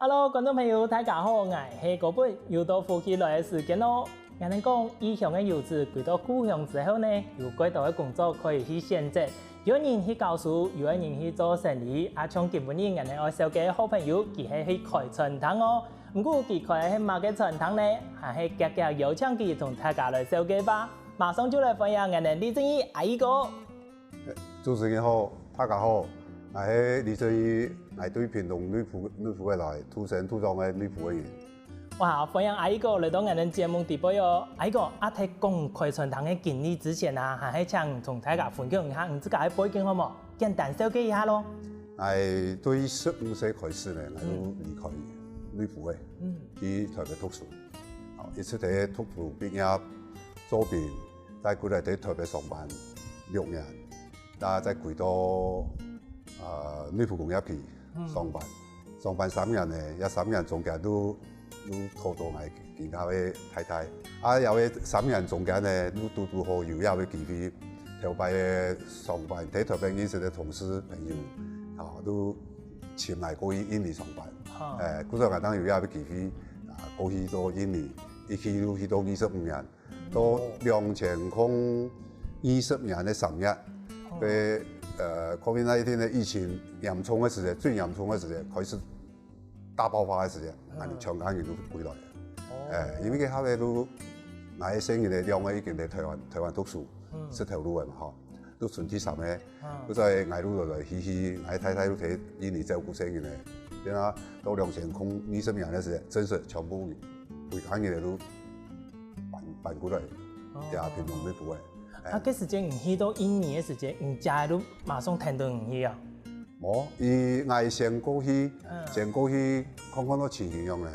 Hello， 观众朋友，大家好，我是高本，又到夫妻来的时间咯。人哋讲，异乡的游子回到故乡之后呢，有几多的工作可以去选择。有人去教书，有人去做生意，像今日人哋我小嘅好朋友，佢係去开餐厅哦。不过佢开的係乜嘅餐廳呢？還係夾夾邀請佢同大家來小嘅吧。馬上就來分享人哋李正義阿姨哥。主持人好，大家好，我係李正義，我對屏東女僕嘅來，土生土長嘅女僕嘅人。哇，歡迎阿姨哥來到我哋節目直播哦。阿姨哥，喺講開餐廳嘅經歷之前啊，係請同大家分享一下你自己嘅背景好冇？簡單小記一下咯。我對15歲開始呢，我就離開女僕嘅，去台北讀書。一出喺讀書畢業，做兵，再過來喺台北上班6年，但再回到女僕工業去上班，上班3年呢，一3年中間都拖到我其他嘅太太，有嘅3年中間呢，都好有嘅機會，台北嘅上班，喺台北認識嘅同事朋友，都前嚟過去印尼上班，嗰陣我當有嘅機會，過去到印尼，一去到25年，到2020年嘅3月，嘅COVID-19嘅疫情嚴重嘅時間，最嚴重嘅時間開始。大爆發嘅時間，我哋香港人都回來嘅。因為佢後尾都，我喺生意咧，兩個已經喺台灣讀書，識條路嘅嘛，嗬，都順其自然嘅。嗰陣我都來去，我太太都喺印尼照顧生意咧。然後到2020年嘅時間，真是全部回港嘅都搬過來，也屏東女僕嘅。嗰時間唔去到印尼嘅時間，唔家都馬上聽到唔去啊。我先過去看看到情形樣咧，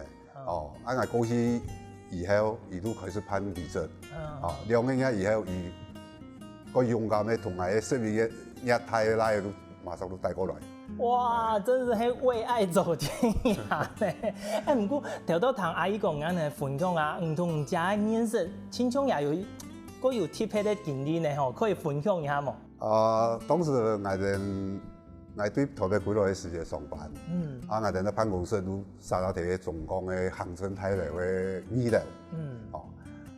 我過去以後，伊都開始辦離職，2年以後，伊個勇敢嘅同埋身邊嘅一太來都馬上都帶過來。哇，真是係為愛走天涯咧！不過頭到聽阿姨講緊嘅分享啊，唔同家認識，親像也有特別嘅經歷呢，可以分享一下冇？當時我對台北回來嘅時間上班，我哋喺辦公室都沙拉地總工嘅行政體嚟嘅2樓，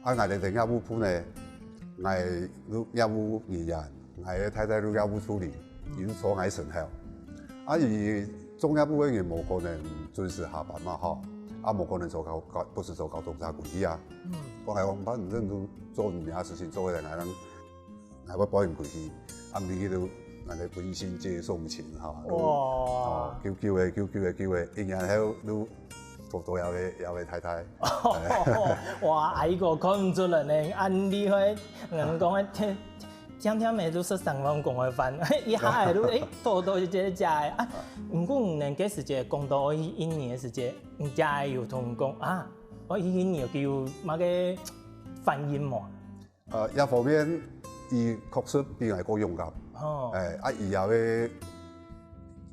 我哋喺業務部呢，我都業務人員，我太太都業務處理，已經做我成效。而中業部嘅人冇可能準時下班嘛，冇可能不是做交通查管理啊。我係講反正都做唔掂事情，做嘅人我保險佢去，唔到。我哋本身即係送錢嚇，叫嘅，一年後都有嘅太太。哇！阿姨哥看唔出嚟呢，咁厲害，人講嘅聽咪都識上網講嘅飯，一下係都多即係食。唔過唔能幾時節講到印尼嘅時節，唔家又同講我印尼又叫乜嘅反應嘛？一方面，伊確實比我個勇敢。以後嘅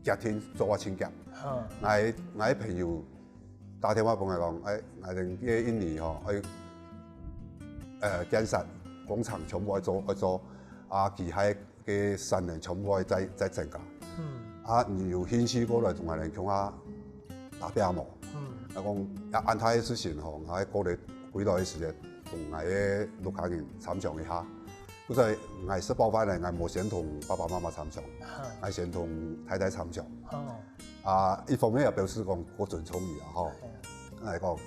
家庭做我親家，我朋友打電話幫我講，我哋嘅印尼建設工廠全部去做，其他嘅產能全部再增加，你有興趣過來同我哋傾下打邊爐，我講安排嘅事情我過嚟回來嘅時間同我嘅陸家人參詳一下。嗰陣我實報翻嚟，我冇先同爸爸媽媽參詳，我先同太太參詳。一方面又表示講我盡衷意我係講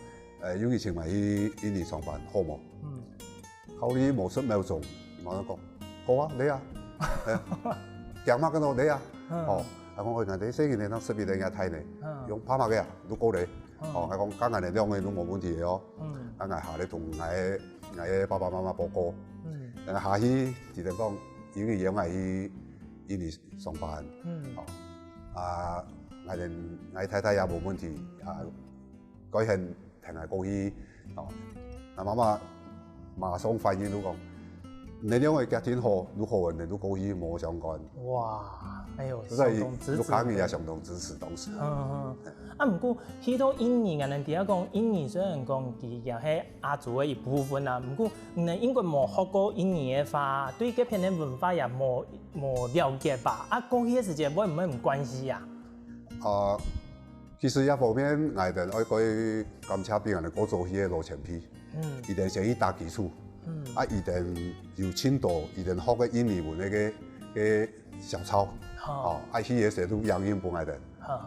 有疫情咪去印尼上班好冇？後嚟冇出冇做，我講好啊，你啊，驚乜嗰度你啊？我講哋生意咧，12年嘅睇你，用拍馬嘅都過嚟。我講今日嚟2年都冇問題嘅哦。我下嚟同我爸爸媽媽報告。下去就係講，因為我去印尼上班，我太太也冇問題，改行停下過去，媽媽馬上反應都講，你兩個家庭好，如何人都過去冇相干。哇，哎呦，相當支持，陸家人也相當支持當時。不過去到印尼，人哋點講？印尼雖然講佢也係亞洲嘅一部分啦，不過你應該冇學過印尼嘅話，對嗰邊嘅文化也冇了解吧？過去嘅時間會唔會唔關係啊？其实一方面，我哋愛佢感謝別人嚟做迄個路程批，伊哋先去打基礎，伊哋有深度，伊哋學嘅印尼文嘅小抄，迄個時都養英本來哋，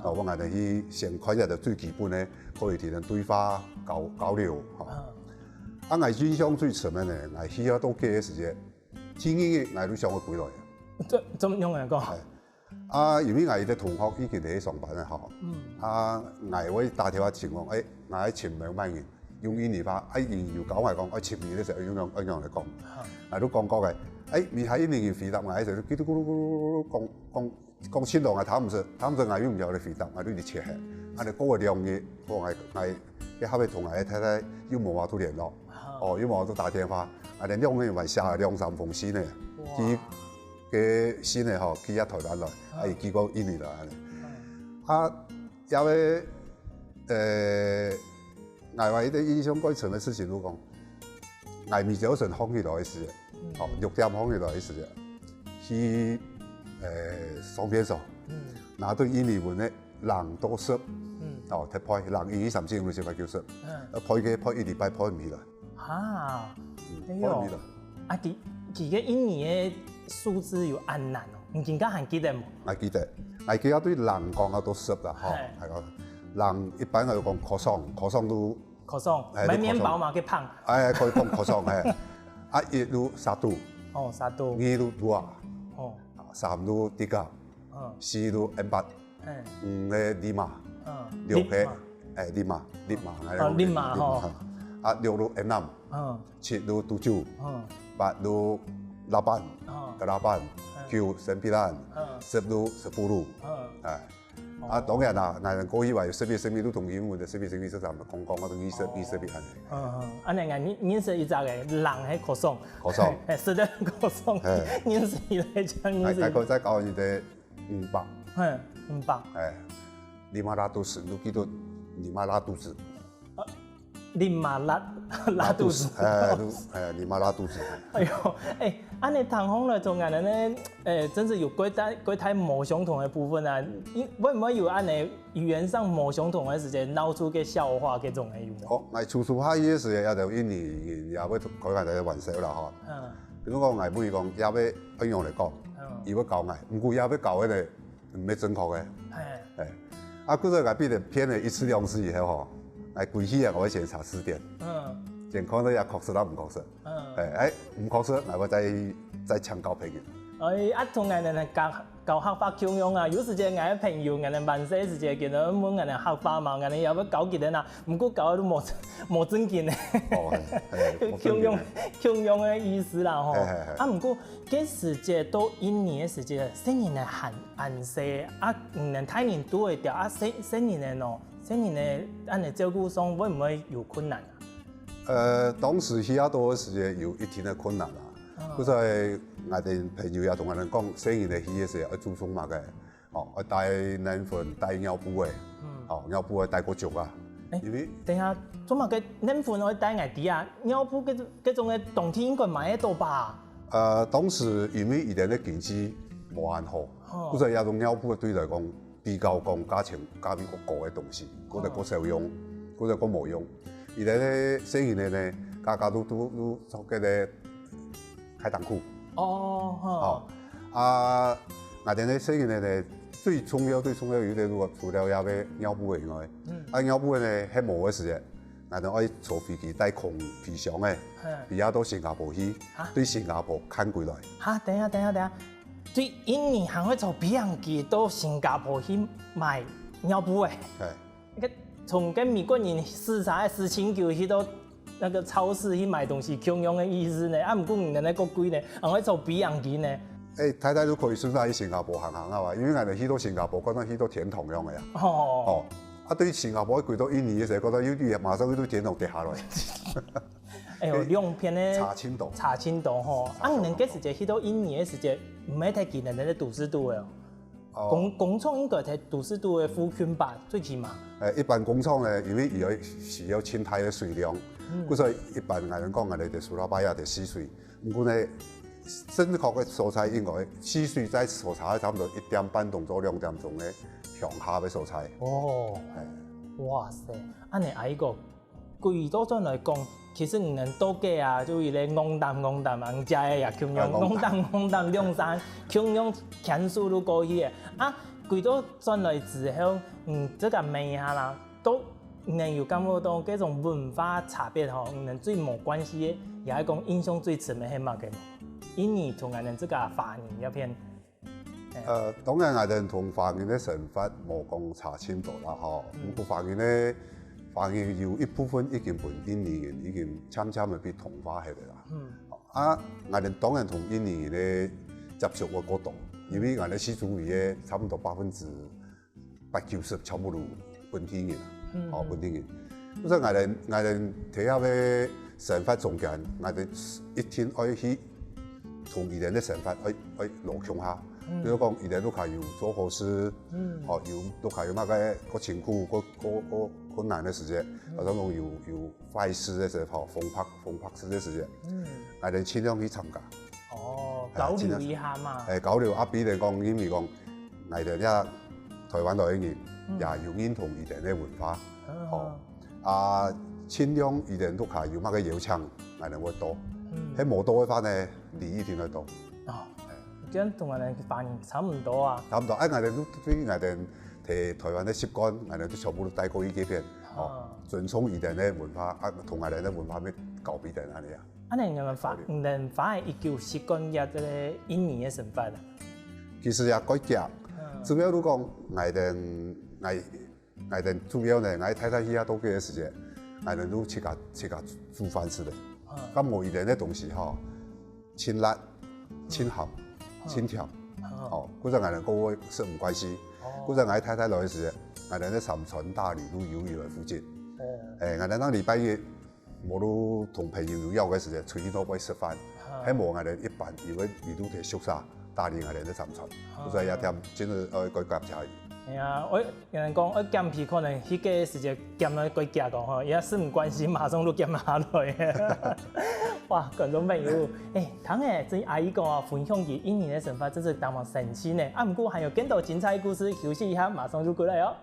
我哋去先看一下最基本嘅，可以同人對話交流，我印象最深嘅呢，我去到幾個時間，天氣我都想去回來。怎樣嚟講？因為我哋同學已經喺上班啦，我會打電話請我，我喺前兩萬元用印尼話，又講我講，我前面嘅時候用嚟講，我都講過嘅，你喺印尼回答我嘅時候，嘰哩咕嚕咕嚕講清楚，我睇唔出我用唔着嚟回答，我都嚟切係，我哋嗰個兩日，我一後尾同我太太有冇話都聯絡，有冇都打電話，我哋兩個人還寫2-3封信咧，嘅信咧嗬，寄喺台灣來，寄過印尼來安尼。有嘅我話啲印象最深嘅事情都講，我未早晨放起來嘅時，6點放起來嘅時，去雙邊所，拿對印尼文咧人多識，睇派人英語甚至用嘅時候叫識，派一禮拜派唔起來。哎呦，佢嘅印尼嘅數字有安難哦，唔見家還記得冇？我記得，我記得對人講嘅都識啦，係個人一般我就講可爽都，買麵包嘛，佢胖。可以講可爽係，一路沙度，2路2啊，3路3，4路4，5個5，6個5，6路6， 7路7， 8路8， 9 9 10路10路，當然啦，我過以為10都同英文嘅10就差唔多，講我同20安尼。安尼我認識一隻嘅人係可爽，是的可爽，認識伊來講認識。大概再教伊哋500，利馬拉都市，都叫做利馬拉都市。利馬拉肚子，利馬拉肚子。哎呦，安尼談風來從安尼咧，真是有幾太無相同的部分啊！會唔會有安尼語言上無相同的時間鬧出個笑話嗰種嘅有冇？我初下伊個時也就印尼人也要開下啲玩笑啦嗬。比如講我妹講也要應用嚟講，伊要教我，唔過也要教嗰啲唔係正確嘅。嗰陣我俾人騙了1次2次以後嗬。歸去我會先查詞典，先看到也確實啦，唔確實，唔確實，我再請教別人。從我哋教客家腔用啊，有時間我嘅朋友，我哋辦事時間見到問我哋客家嘛，我哋要教幾點啊？唔過教都冇正經嘅，腔用嘅意思啦嗬。唔過嗰時節到印尼嘅時節，新年係限時，唔能太年多一條，新年嘅喏。新年咧，按你照顧上會唔會有困難啊？當時去遐多嘅時間有一定嘅困難啦。嗰陣我哋朋友也同我哋講，新年嚟去嘅時候要注重乜嘅，要帶年份、帶尿布嘅，尿布要帶個足啊。因為等下，做乜嘅年份可以帶外地啊？尿布嗰種嘅冬天應該買得到吧？當時因為伊哋嘅經濟無限好，嗰陣有種尿布對嚟講。比較講價錢比較高嘅東西，嗰度個受用，嗰度個冇用。而且咧，新年咧，家家都做嘅咧開襠褲。我哋咧新年咧最重要有啲如果除了有嘅尿布以外，尿布咧喺冇嘅時候，我哋可以坐飛機帶空皮箱嘅，而家到新加坡去，對新加坡看過來。等下。對印尼還會坐飛機到新加坡去買尿布誒，從跟美國人視察事情就去到那個超市去買東西，共用嘅意思呢？唔過人哋個貴呢，還會坐飛機呢？太太都可以選擇去新加坡行啊嘛，因為我哋去到新加坡覺得去到天堂樣嘅呀。對新加坡去到印尼嘅時候，覺得有啲馬上去到天堂跌下來。兩片咧查清道吼，人嗰時節去到印尼嘅時節，唔係睇見人哋都市度嘅哦。工廠應該睇都市度嘅附近吧，最起碼。一般工廠咧，因為有需要清太嘅水量，所以一般我哋講我哋哋蘇拉巴亞嘅溪水，唔過咧正確嘅蔬菜應該溪水在所查差唔多1點半鐘到2點鐘嘅乡下的所在。哦，哇塞，安尼阿姨个规岛转来讲，其实唔能多计啊，就伊咧昂淡人食的也穷样昂淡两山，穷样强数都过去的啊。规岛转来之后，这个问下啦，都能有感觉到这种文化差别吼，能最冇关系的，也系讲印象最深的系乜嘅？印尼同人这个华人一片。當然我哋同華人嘅成法冇講差千多啦，嗬。不過華人有一部分已經本印尼人已經漸漸嘅被同化起嚟啦。我哋當然同印尼人嘅接觸嘅高度，因為我哋始終嘅差唔多80%、90%全部都本地人啦，本地人。所以我哋睇下嘅成法中間，我哋一天可去同伊哋嘅成法去落強下。比如講，伊哋都係要做好事，要都係要乜嘅個情況，個困難嘅時節，或者講要快事嘅時候，風拍事嘅時節，我哋盡量去參加。哦，交流一下嘛。交流比如講，因為講，我哋一台灣來嘅人，也要認同伊哋嘅文化，盡量伊哋都係要乜嘅邀請，我哋會多。喺冇多嘅話呢，利益點去多。咁同我哋華人差唔多啊。差唔多，我哋都對我哋睇台灣嘅習慣，我哋都全部都帶過呢幾遍，尊重伊哋嘅文化，同我哋嘅文化咩交俾人安尼啊。安尼人們反而依舊習慣嘅個印尼嘅生活啊。其實也改革，主要都講我哋主要呢，我太太去啊多嘅時間，我哋都自家煮飯食嘅。咁我伊哋嘅東西嗬，清辣、清鹹。清甜，嗰陣我哋個個食唔關事，嗰陣我太太來嘅時候，我哋喺深圳、大理都有來附近。我哋當禮拜日冇都同朋友約嘅時候，出去嗰邊食飯，喺冇我哋一般如果遇到啲宿舍，大理我哋喺深圳，所以有啲真係改革差異。係啊，我人講，我減皮可能迄個時節減到改革講吼，而家事唔關係，馬上都減下來。哇，觀眾朋友，唐誒，這阿姨講啊，分享佢印尼嘅生活，真是多麼神奇呢！不過還有更多精彩故事，休息一下，馬上就過來哦。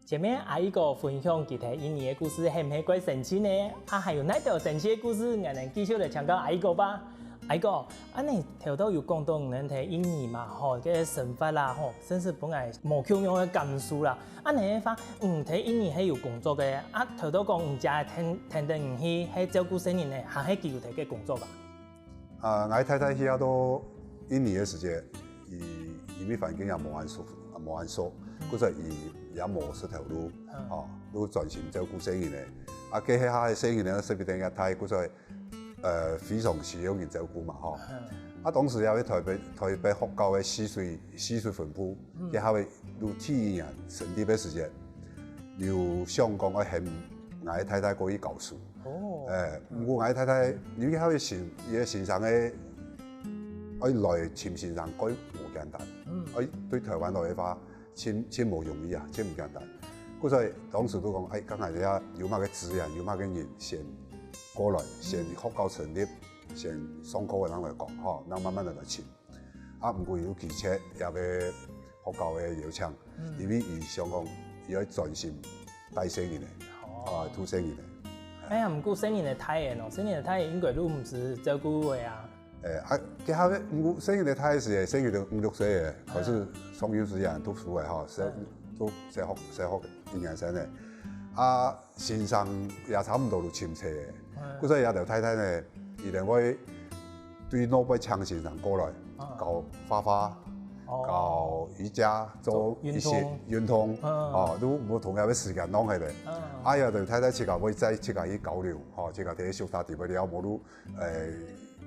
前面阿姨個分享其他印尼嘅故事，係唔係怪神奇呢？還有哪條神奇嘅故事，我哋繼續嚟請教阿姨個吧。阿姨個，你頭都有講到唔能睇印尼嘛，嘅生活啦，甚至本來冇共用嘅感受啦。你發睇印尼係有工作嘅，頭都講唔只係聽得唔去，係照顧生人嘅，係繼續睇嘅工作吧。我太太去到印尼嘅時節，因為環境也冇安舒，嗰陣也冇實條路，都專心照顧生意咧。佢喺下嘅生意咧，特別定一太嗰陣非常需要人照顧嘛，當時有啲台北學校嘅四歲分部，佢後尾都體驗成啲嘅時間，要想講我係我太太過去教書。我太太如果後尾先生嘅，我來潛先生改冇簡單，我對台灣來嘅話。真冇容易啊，真唔簡單。所以當時都講，梗係你有乜嘅資源，有乜嘅人先過來，先學校成立，先上課嘅人嚟講，咱慢慢嚟簽。唔過有其實也俾學校嘅邀請，因為伊想講要專心帶生意嚟，做生意嚟。唔過生意嚟睇嘅咯，生意嚟睇應該都唔是照顧嘅啊。佢後尾我生意嚟睇時，生意都5、6歲嘅，可是從幼稚園讀書嘅都學營養生嘅。先生也差唔多都簽車嘅，嗰陣有條太太呢，伊哋會對攞杯請先生過來教畫畫、教瑜伽、做一些運動，都冇同樣嘅時間攞起嚟。有條太太自己會再自己去交流，自己睇小打碟嗰啲有冇都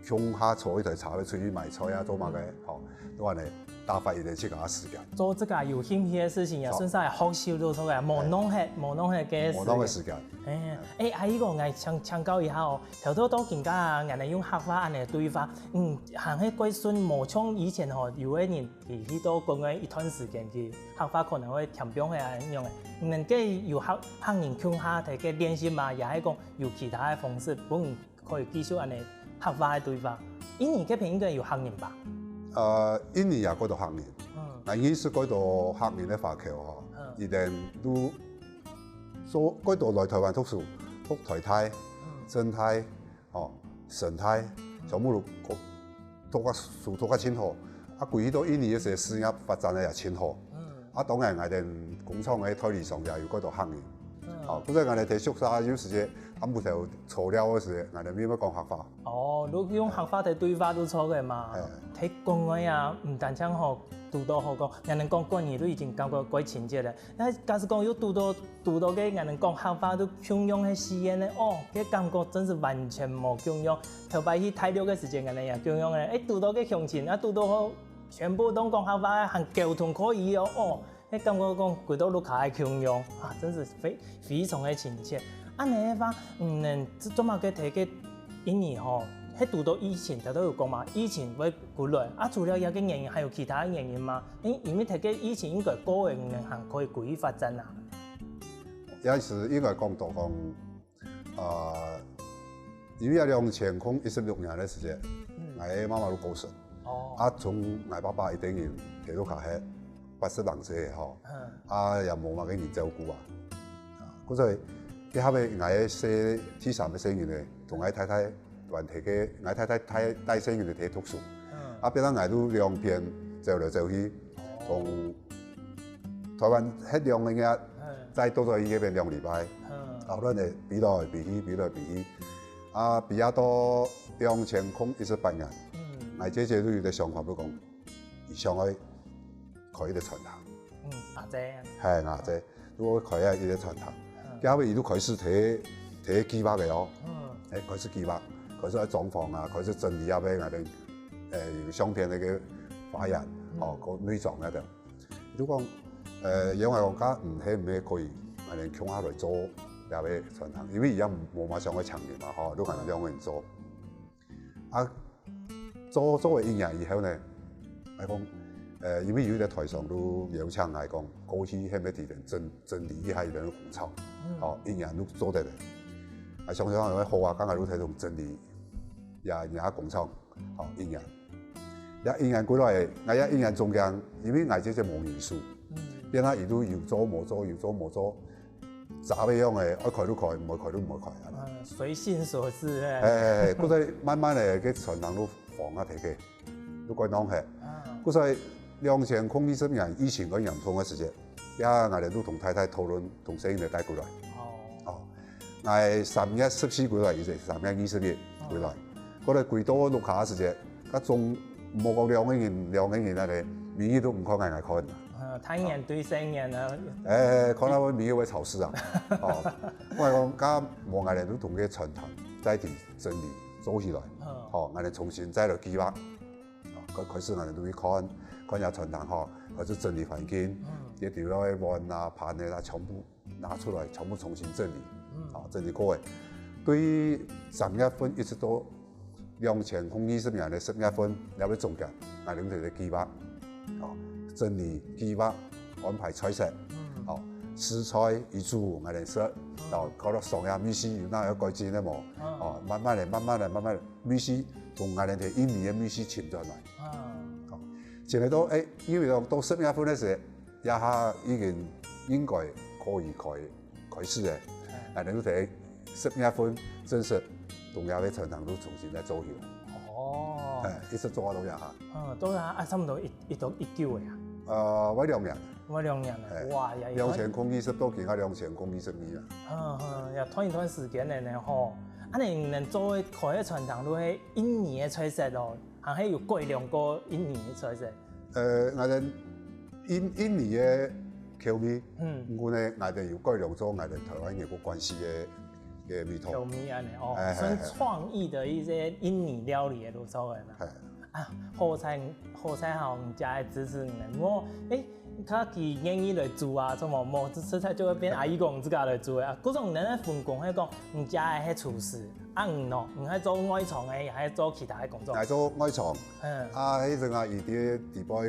乡下做一台茶要出去卖菜啊，做嘛个吼，都安尼打发一点去个时间。做这个有兴趣的事情，也算是好收入出来，无弄迄嘅时间。阿姨个我请教一下哦，头头都见家人哋用客家安尼对法，行迄归顺无像以前吼，有个人去到讲个一段时间去客家可能会填表个安样个，能计有客人乡下摕个练习嘛，也系讲有其他嘅方式，本可以继续安尼客家嘅对法。印尼嗰邊應該有客人吧？印尼也嗰度客人，但意思嗰度客人咧華僑吼，一定都做嗰度來台灣讀書，讀台泰、正泰、哦神泰，全部都讀個書讀個真好，啊，規到印尼嘅時事業發展咧也真好，啊，當然我哋工廠嘅台理上也有嗰度客人。哦，嗰陣我哋睇宿舍有時嘅，啱冇頭錯了嗰時，我哋點樣講客家？哦，你用客家嚟對話都錯嘅嘛。睇講嘅呀，唔單止好讀到好講，人哋講國語都已經感覺幾親切啦。但係假使講要讀到嘅人哋講客家都強用嘅語言咧，哦，嘅感覺真是完全冇強用。頭擺去睇了嘅時間，人哋也強用嘅，讀到嘅鄉親啊，讀到好全部都講客家，行交通可以哦，哦。迄感覺講幾多路卡嘅強用啊，真是非常嘅親切。安尼嘅話，做乜嘅睇嘅印尼吼，迄讀到疫情，頭都有講嘛，疫情會過來啊。除了一個原因，還有其他原因嗎？因為睇嘅疫情應該個人銀行可以繼續發展啊。也是應該講到講，因為2016年嘅時間，我媽媽都過身，啊，從我爸爸一定要提到卡喺。80人啫吼，又冇乜嘅人照顧啊，嗰陣佢後尾我寫T3嘅生意咧，同我太太還提嘅，我太太帶生意嚟睇讀書，變咗我都兩邊走嚟走去，從台灣迄兩個日，再到咗依邊2禮拜，後來咧比來比去，比較多2018年，我姐姐都有啲想法都講，上海。開啲傳統，阿姐，係阿姐，如果開啊依啲傳統，後尾伊都開始睇計劃嘅哦，開始計劃，開始喺裝潢啊，開始整理啊，俾我哋有相片嘅花樣，個內裝嗰度，如果因為我家唔係可以，我哋鄉下嚟做又俾傳統，因為而家冇馬上去長年嘛，嗬，都係兩個人做，做咗一年以後呢，我講。因為有喺台上都有請嚟講，過去喺咩地方整理一下呢個工廠，一年都做得嚟。上上喺好啊，剛才都睇到整理也工廠，一年。一年過來，我一年中間，因為我這隻冇藝術，變啦，伊都要做冇做，咋樣嘅愛開都開，唔愛開都唔愛開。隨心所至嗰陣慢慢嚟，嘅傳統都放下睇嘅，都改當係，嗰陣。2020年疫情咁嚴重嘅時節，我哋都同太太討論，同生意嚟帶過來。我3月14過來，亦係3月20日過來。嗰度幾多陸客嘅時節，佢仲冇講2個月啊！你免疫都唔開眼開。太陽對生人啊！可能會免疫會潮濕啊！我係講家冇我哋都同佢傳統再地整理做起來，我哋重新再嚟計劃。開始我哋都會看下傳統嗬，或者整理環境，啲掉落去碗啊、盤啊，全部拿出來，全部重新整理，整理過嘅。對於3月份一直到2020年嘅10月份，有啲中間，我哋都嚟計劃，整理計劃安排菜式，食材一煮我哋食，搞到上下米絲有哪有改進咧冇？慢慢嚟，米絲同我哋睇印尼嘅米絲潛在嚟。前嚟到因為到10月份嘅時候，一下已經應該可以開始嘅，我哋都睇10月份正式同亞嘅傳統都重新嚟做起來。一直做到一下。都差唔多一九嘅啊。我2年。我2年啦，哇！又2020到而家2022啊。又拖一段時間嚟呢吼。你能做開嘅傳統都係印尼嘅菜式咯。還係有改良過印尼嘅菜式。我哋印尼嘅口味，我哋有改良咗我哋台灣嘅個關係嘅米汤。小米安尼哦，嘿算创意的一些印尼料理的路数的啦。啊，好菜好唔食的支持我较去愿意来煮啊，什么无吃菜就会变阿姨公自家来煮的啊。嗰种人咧分工迄讲唔食的迄厨师，啊唔喺做外场的，也喺做其他的工作。嚟做外场，啊，迄阵啊，伊伫地波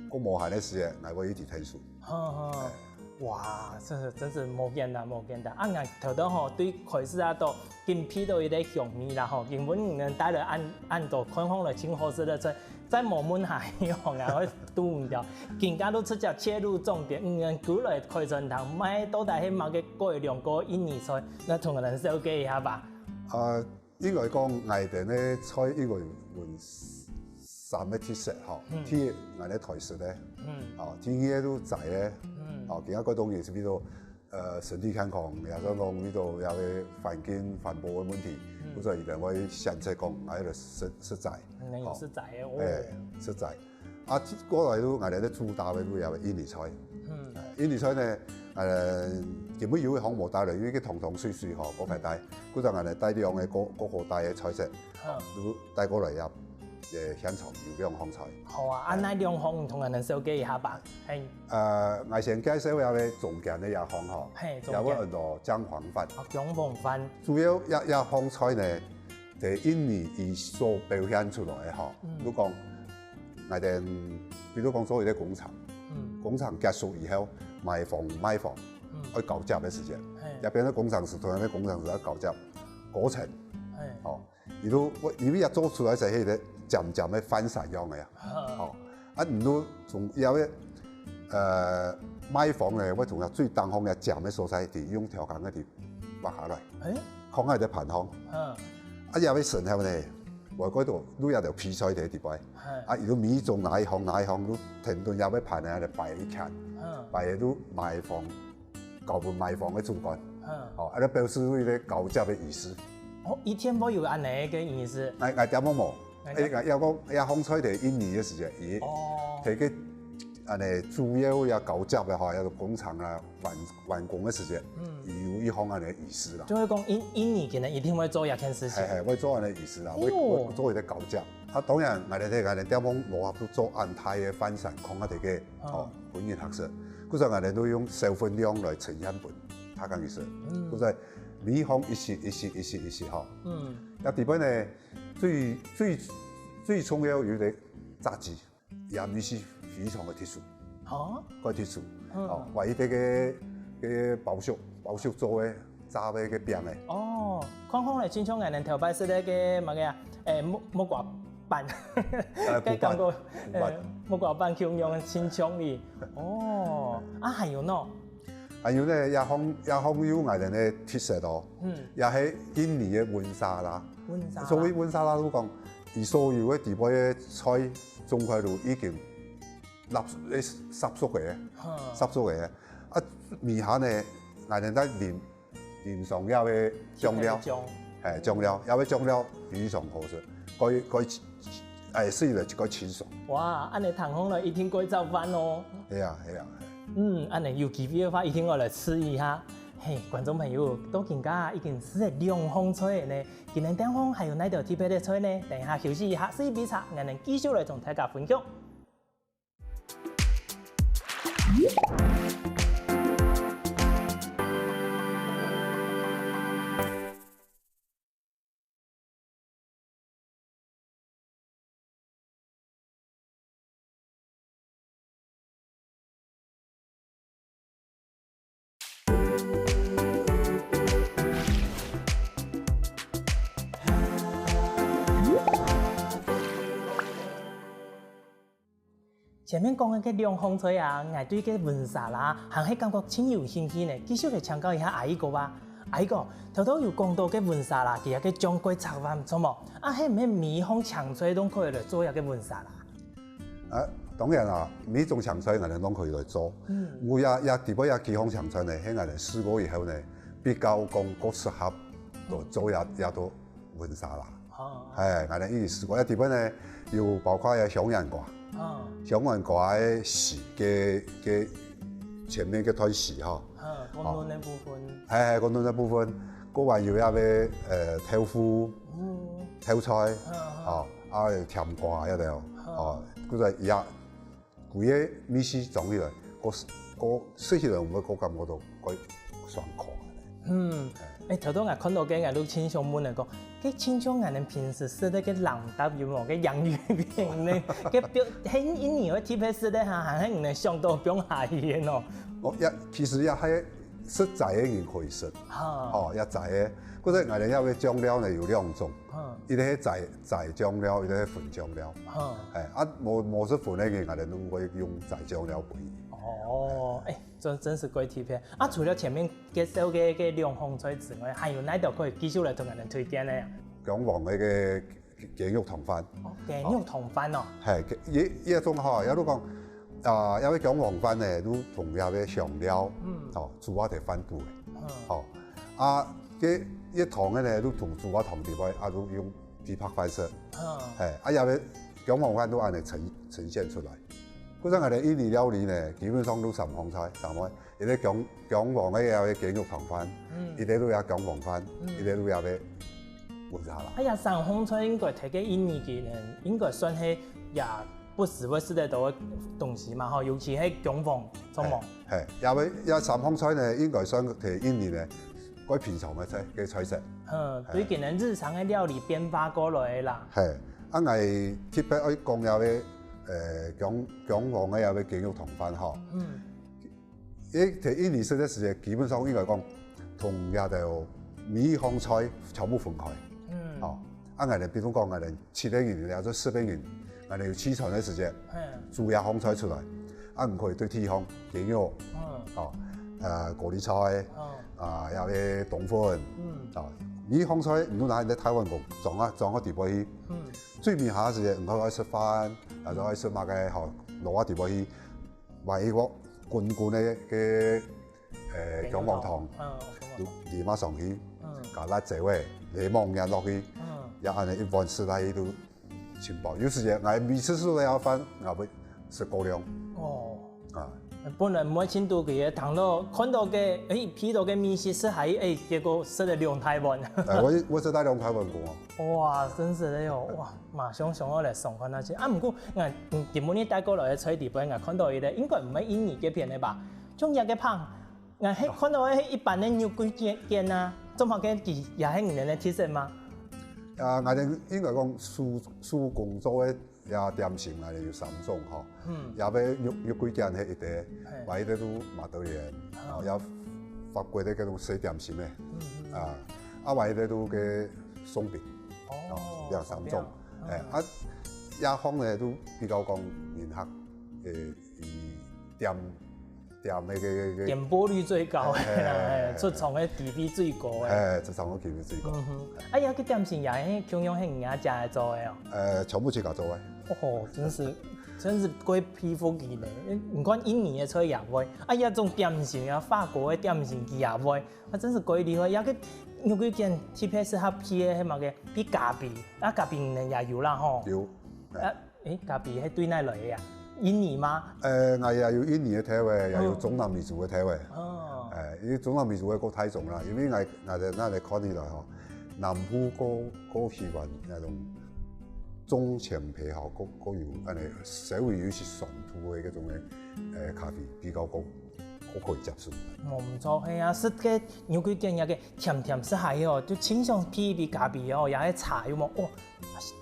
国无限的时嘅，嚟我一直睇书。哇，这真是无简单，无简单。啊，俺头头吼对开始啊都今批到一个香味啦吼，原本人带来按到看看了清好吃的菜，再慢慢下以后啊，会拄唔掉，更加都直接切入重点。古来开春堂，买到底迄某个过两个印尼菜，那同人小解一下吧。應該講外地咧菜應該換三個特色吼，第一我哋台式咧，第二都仔咧，其他嗰種嘢是比如身體健康，也想講呢度有嘅環境環保嘅問題，咁所以一定會選擇講我哋食材，食材嘅食材。啊，過來都我哋咧主打嘅都有印尼菜，印尼菜咧基本要嘅項目帶嚟，呢啲湯湯水水嗬，嗰塊帶，嗰陣我哋帶啲樣嘅嗰個帶嘅菜式，都帶過嚟入現場要兩項菜。好啊，按那兩項唔同人小解一下吧。係。我先介紹有嘅重點嘅一項嗬，有個叫做薑黃飯。薑黃飯。主要一項菜呢，係印尼伊所表現出來嘅嗬，如講我哋，比如講所謂嘅工廠，工廠結束以後賣房。去搞雜嘅時間，入邊啲工程師同樣啲工程師喺搞雜過程，如果做出來就係啲漸嘅翻散樣嘅唔到仲有啲買房嘅，我仲有最當行嘅漸嘅所在地，用條鋼嗰啲挖下來，放喺啲盤行，有啲時候呢，我嗰度都有條皮菜喺地擺，如果米種哪一行都停頓有啲盤喺度擺一間，擺都買房。搞本賣房嘅主幹，你表示呢啲搞雜嘅意思。以前冇有安尼嘅意思。我點冇？有講風吹地印尼嘅時陣，佢嘅主要有搞雜嘅話，有個工廠啊完工嘅時陣，有呢項安尼嘅意思啦。就係講印尼可能一定會做一件事情。係會做安尼嘅意思啦，會做佢哋搞雜。當然我哋點樣攞合到做安泰嘅翻散，講一啲嘅本源特色。嗰陣我哋都用小分量來呈現本，他講意思。嗰陣米香一時嗬。有地方呢最重要有啲炸雞，鹽味是非常嘅特殊。個特殊。為啲嘅包熟做嘅炸嘅餅嘅。看嚟親像我哋頭擺食咧嘅乜嘢木瓜板，嘅感覺木瓜板咁樣親像嘅。還有呢？還有呢，也項有我哋嘅特色咯。也係印尼嘅溫沙拉。所謂溫沙拉都講，而所有嘅地方嘅菜種塊度已經濕熟嘅。面下呢，我哋得連上有嘅醬料，醬料有嘅醬料非常好食，試嚟一個清爽。哇！安尼談好了，一定過早飯哦。係啊。安尼有機會嘅話，一定要來試一下。嘿，觀眾朋友，都見家已經試咗兩項菜呢。今日頂方還有哪道特別嘅菜呢？等一下休息一下，試比茶，我哋繼續來同大家分享。前面講嘅兩項菜啊，我對嘅溫沙拉還係感覺真有興趣呢。繼續嚟請教一下阿姨哥吧。阿姨哥，頭頭有講到嘅溫沙拉，其實嘅醬龜炒飯唔錯冇？係唔係米香強菜都可以嚟做一個溫沙拉？當然啦，每種強菜我哋都可以嚟做。我也地方有幾項強菜呢，喺我哋試過以後呢，比較講個適合嚟做也都溫沙拉。係，我哋一直試過，有地方呢又包括有香煙瓜。香煙瓜嘅絲嘅前面嘅推絲嗬，個嫩嘅部分，係個嫩嘅部分，嗰還有一豆腐、豆菜，甜瓜一條，嗰就也幾個米絲裝起來，個食起來唔會個感覺到幾爽口。頭先我看到嘅，我都清上門嚟講，佢清像我哋平時食得嘅冷搭有冇？嘅洋芋片咧，嘅表喺印尼嘅特別食得下，係唔能上到表下嘅咯。其實也係實在嘅人可以食，也在嘅。嗰隻我哋有嘅醬料呢有兩種，一啲係在醬料，一啲係粉醬料。冇識粉嘅我哋都會用在醬料配。真是鬼特別。除了前面介紹嘅兩項菜之外，還有哪道可以繼續嚟同人哋推薦咧？薑黃嘅頸肉湯飯。頸肉湯飯哦。係，一種有都講有啲薑黃飯咧，都同有啲香料，煮下條飯肚嘅。嘅一湯嘅咧都同煮下湯碟位，都用地拍飯食。有啲薑黃飯都按嚟呈現出嚟。嗰陣我哋印尼料理呢，基本上都3項菜，有啲薑黃嘅有啲頸肉湯飯，有啲都有薑黃飯，有啲都有啲換下啦。3項菜應該睇嘅印尼嘅人應該算係也不時會食得到嘅東西嘛，尤其係薑黃葱黃。有3項菜呢，應該算係印尼呢幾平常嘅菜式。對佢哋日常嘅料理變化過來啦。我特別愛講有啲。薑黃嘅有啲頸肉湯飯嗬，喺印尼食嘅時，基本上應該講同一條米項菜全部分開。我哋比如講我哋7個人或者10個人，我哋要起床嘅時間，煮一項菜出來，唔可以對天項頸肉，咖喱菜，有啲冬粉，米項菜唔通喺台灣講裝個地位去。最面下時唔可以食飯，或者可以食乜嘅攞一碟過去，買一個罐嘅薑黃湯，連埋上去，加辣椒味，檸檬入落去，然後呢一碗食嚟都全飽。有時我每次食嘅飯，我會食過量。本來唔會清到嘅嘢，等到看到嘅睇到嘅面試食係結果食得兩大碗。我食得2大碗過。哇，真是咧哦！哇，馬上上我嚟送翻下先。唔過我點解你帶過來嘅菜碟杯，我看到佢咧應該唔係印尼嘅片嚟吧？中日嘅胖，我係看到係一般嘅牛骨腱啊，中學嘅佢也係唔能嘅特色嗎？我哋應該講手工做嘅。點心我哋有3種有啲肉桂腱係一啲，或者都馬德蓮，有法國嘅嗰種細點心嘅，或者都嘅鬆餅，有3種，一項咧都比較講嚴格，點播率最高嘅，出廠嘅比例最高嘅，出廠嘅比例最高。有啲點心也係同樣係人家家做嘅全部自家做嘅。真是鬼皮膚機咧！唔管印尼嘅菜也會，種點心法國嘅點心佢也會，真是鬼厲害。有個牛骨腱特別適合皮嘅係乜嘅？皮咖喱，咖喱呢也有啦吼。有。咖喱係對哪來嘅呀？印尼嗎？我也有印尼嘅體位，也有中南民族嘅體位。因為中南民族嘅個太重啦，因為我哋看起來南部個習慣那種。中前皮後個有社會有時純土嘅嗰種咖啡比較高，我可以接受。唔錯，係食嘅牛骨腱也嘅甜甜適係就清香皮咖啡也係茶有冇？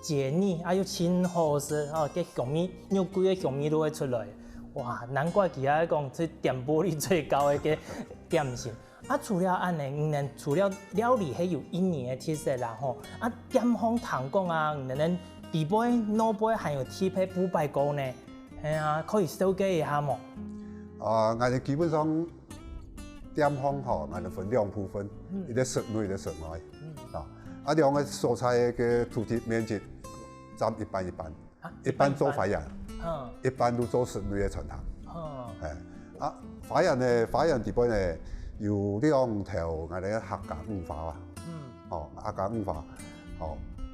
解膩，又清好食嘅香味，牛骨嘅香味都會出來。哇，難怪佢係講即點播率最高嘅點心。除了安尼，除了料理係有印尼嘅特色啦吼，點項糖講能地杯、腦杯還有鐵皮補白糕呢，可以收機一下冇？我哋基本上點項我哋分2部分，一啲室內，一啲室外。兩個蔬菜嘅土地面積佔一半，一半做法人，一半都做室內嘅傳統。法人地杯呢有2條我哋嘅客家文化客家文化，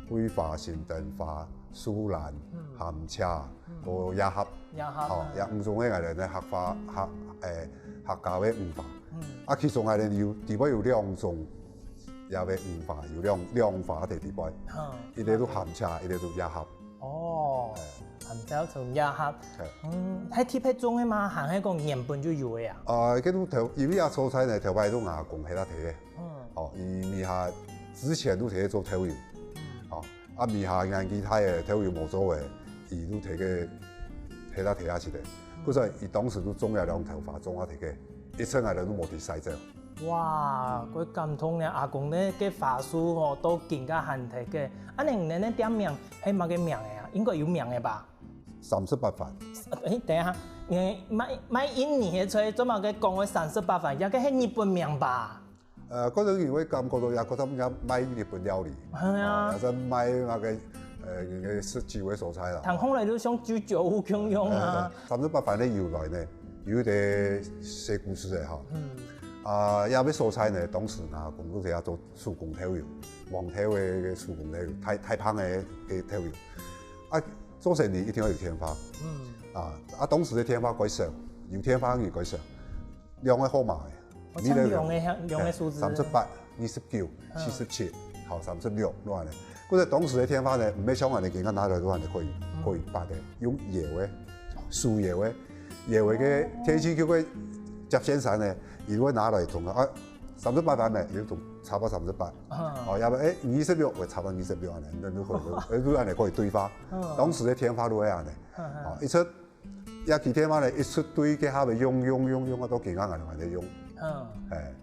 桂花、仙燈花、蘇蘭、鹹茶、個野盒，有5種嘅我哋嘅客家嘅文化。其中我哋地位有2種也要黄发，有亮发在底摆，伊个都含茶，伊个都压合。哦，含茶从压合。喺鐵皮種嘅嘛，行喺個原本就有嘅啊。嗰都頭，因為啊蔬菜呢，頭擺都牙公喺度睇嘅。哦，而面下之前都睇做頭油。哦，面下硬其他嘅頭油冇所謂，伊都睇嘅睇下起嚟。嗰陣伊當時都種咗兩頭髮種下睇嘅，一出嚟都冇啲細隻。哇！佢咁痛咧，阿公咧嘅法術吼都更加限睇嘅。啊，你哋點名係乜嘅名嘅啊？應該有名嘅吧38瓣。等一下，買印尼嘅菜，做乜嘅講嘅38瓣，也個係日本名吧？嗰陣因為感覺到也覺得唔買日本料理，係啊，有陣買那個幾位蔬菜啦。唐空嚟都想煮酒好強用啊！38瓣咧由來呢，有啲小故事嘅嚇。也啲蔬菜呢，當時啊，公都係要做手工頭油，黃頭嘅手工頭油，太香嘅頭油。啊，做成年一定要有天花。當時嘅天花改上，有天花要改上，量嘅好賣。你哋量嘅數字？38、29、47，好36咁樣。嗰陣當時嘅天花呢，唔係像我哋而家拿來都係可以擺嘅，用油嘅、樹油嘅、天氣叫佢接先生呢。如果拿來同38瓣呢，要同差不多38。要不26會差不多26安尼，都安尼可以對花。當時嘅天花都係安尼。一出一期天花呢，一出堆嘅下邊用啊，都幾啱人哋用。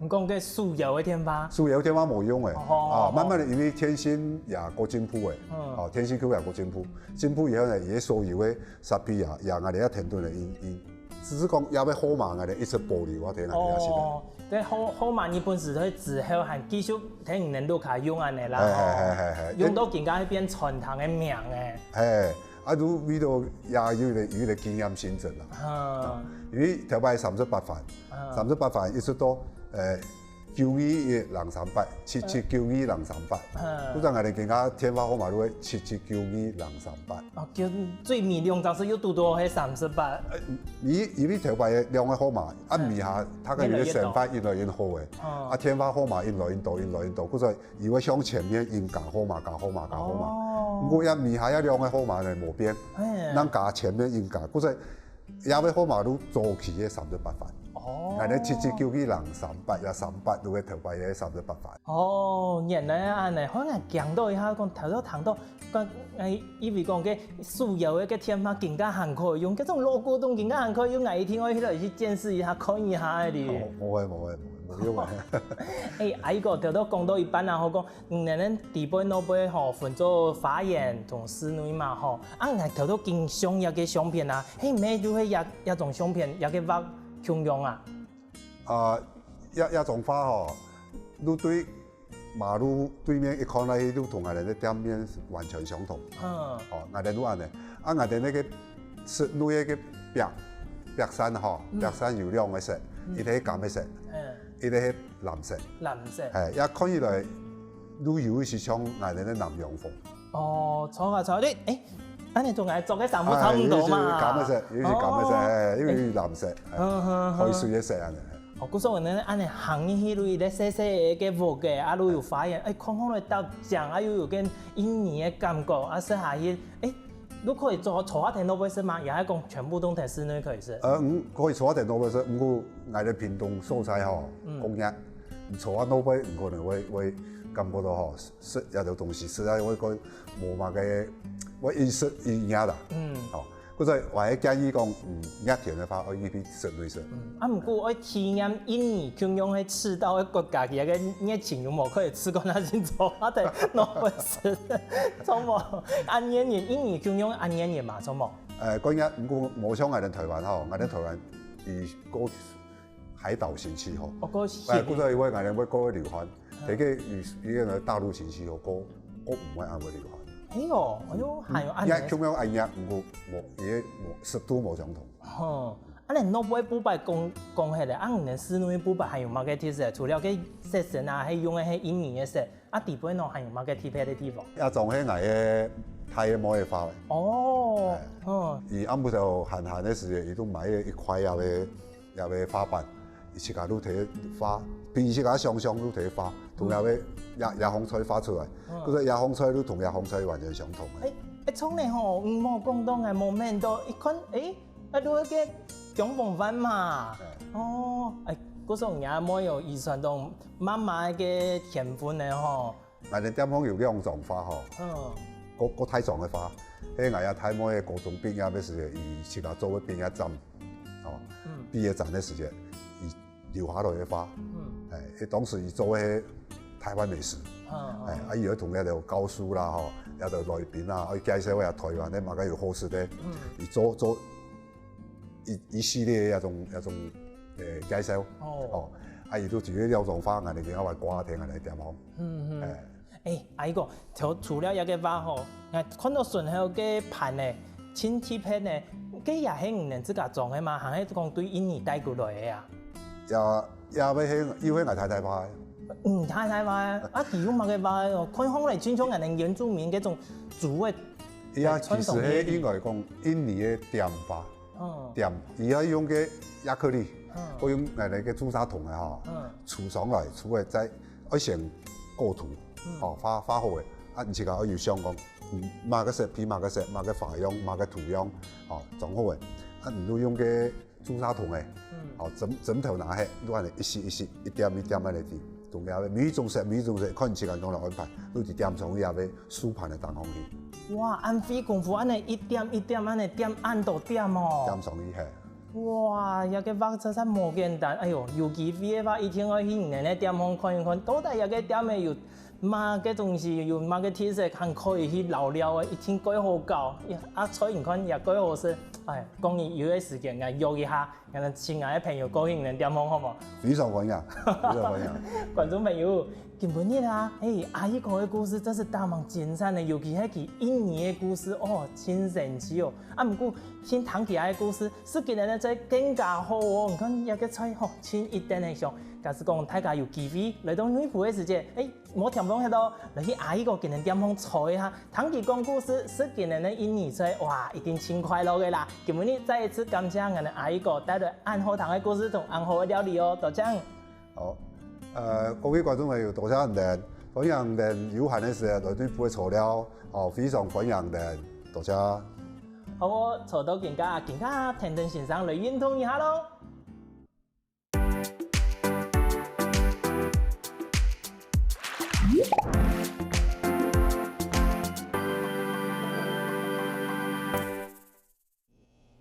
唔講嘅樹油嘅天花。樹油天花冇用嘅。慢慢因為天線也過進步嘅。天線佢也過進步以後呢，而家所有嘅設備也我哋一停頓嚟只是講有咩好慢嘅咧，一出玻璃我睇下睇下先。哦，即好慢，日本時佢之後係繼續睇唔能都卡用安尼啦。係。用到更加變傳統嘅名嘅。都味道也有啲經驗先進啦。因為頭擺38瓣，38瓣一出到920338，77920338。嗰陣我哋更加天花好賣都係77920338。哦，叫最面量就係要多多係38。因為頭擺嘅量嘅好賣，面下它嘅有啲成塊越來越好嘅。天花好賣越來越多。嗰陣如果向前面應加好賣。我一面下一量嘅好賣係冇變，咱加前面應加，嗰陣也尾好賣都早期嘅38瓣。係咧77920338也38都係頭擺嘅38瓣。哦，原來安尼，可能講到一下講頭先談到講以為講嘅樹油嘅天花更加行可以用，嗰種蘿蔔冬更加行可以用，哪一天我去見識一下看一下嘅。冇用啊！阿姨個頭都講到一半啦，我講咱地杯腦杯吼分做花園同室內嘛吼，頭都經商業嘅相片啊，咩就係一種相片，一個畫強用啊。一種花吼，都對馬路對面一看嚟都同我哋嘅店面完全相同。我哋都安尼，我哋那個室內嘅白山吼，白山有兩個色，一個係藍嘅色。一個係藍色，一看起來都有是像我哋嘅南洋風。哦，錯啲，安尼同我做嘅衫褲差唔多嘛。藍嘅色，有時藍嘅色，因為藍色，海水嘅色安尼。嗰時候呢，安尼行起類咧細嘅貨嘅，啊，都有發現，看來到醬啊，又有跟印尼嘅感覺，啊，食下去，都可以坐一天都不會食嘛，也係講全部都喺室內可以食。可以坐一天都不會食，不過我哋屏東蔬菜吼，供應，坐一都不會，唔可能會感覺到吼食一條東西食啊，我講冇乜嘅，我意識一樣啦。嗰陣我係建議講，一天嘅話可以去室內食。不過我體驗印尼強用喺赤道嘅國家嘅個熱情有冇可以吃過那先坐一天都不會食，錯冇？按年年印尼強用按年年嘛，錯冇？講一，不過冇像我哋台灣吼，我哋台灣以個海島城市吼，嗰陣因為我哋會過去流汗，睇嘅與個大陸城市吼，我唔會按會流汗。係按強用按壓，唔過冇濕度冇相同。你攞杯補白講起來，你室內補白還有乜嘅特色？除了嘅色神啊，係用嘅係印尼嘅色，地杯呢還有乜嘅特別嘅地方？一種係我嘅太嘅冇嘅花。而啱冇就閒嘅時，亦都買一塊有嘅花瓣，伊是甲愈摕花，比是甲上愈摕花，同样要野风吹发出来，佮说野风吹愈同野风吹完全相同的。从嚟吼，唔冇广东嘅moment都一看，都个中风番嘛。哦，嗰种也冇有遗传到妈妈嘅天分嘅吼。内面点风有两种花吼，个太壮的花，迄个也太某个高中毕业要时，伊是甲做个毕业站，毕业展的时间，伊留下来的花，当时伊做迄台湾美食，伊会同遐个教书啦吼，遐个来宾啊，伊介绍遐台湾的嘛个有好吃的，伊做一系列遐种介绍，伊都自己两种花，安尼叫我歌厅安尼点风，阿姨个，除了一个花吼，看到顺后个盘呢，青铁片呢，佮也係唔能自家種的嘛，係講對印尼帶過來的啊。也要迄個太太花。太太花其實嘛個花哦，看起來親像人哋原住民嗰種煮的。伊啊，其實迄應該講印尼的點花，點伊啊用個亞克力，我用那個朱砂桶的吼，儲上來，儲的再要先過塗。花好嘅，唔是講要上講，抹個色皮，抹個色，抹個花樣，抹個土樣，裝好嘅。唔要用個朱砂桶嘅，枕頭拿起，都係一絲一絲，一點一點安尼滴，同樣每種色，看時間講來安排，都係點從遐個輸盤嘅當空去。哇，按飛功夫安尼一點一點安尼點按到點哦。點從伊係。哇，一個畫真係冇簡單，哎呦，有機會嘅話，一定要去人哋點風看一看，到底一個點嘅有。嘛個東西有嘛個特色，還可以去留料嘅，一天幾好搞，所以看也幾好食。講你有個時間啊，約一下，讓親愛的朋友過去人點風好冇？非常歡迎，非常歡迎。觀眾朋友，今日啊，阿姨講嘅故事真是大蠻精彩嘅，尤其係佢印尼嘅故事哦，真神奇哦。不過先談其他嘅故事，是今日咧再更加好哦。你看一個菜吼，千一點嘅上。假使講大家有機會來到女僕嘅時節，冇聽講喺度，嚟去阿姨個今日點風坐一下，聽佢講故事，是今日嘅印尼菜，哇，一定真快樂嘅啦！今日再一次感謝我哋阿姨個帶來暗號堂嘅故事同暗號嘅料理哦，多謝。好，各位觀眾朋友，多謝您，歡迎您有閒嘅時來女僕嘅坐了，非常歡迎您，多謝。好，我坐到更加聽先生嚟認同一下咯。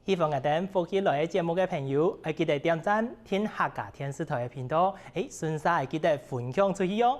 希望我哋歡喜來嘅節目嘅朋友，記得點讚聽客家電視台嘅頻道，順勢記得分享出去哦。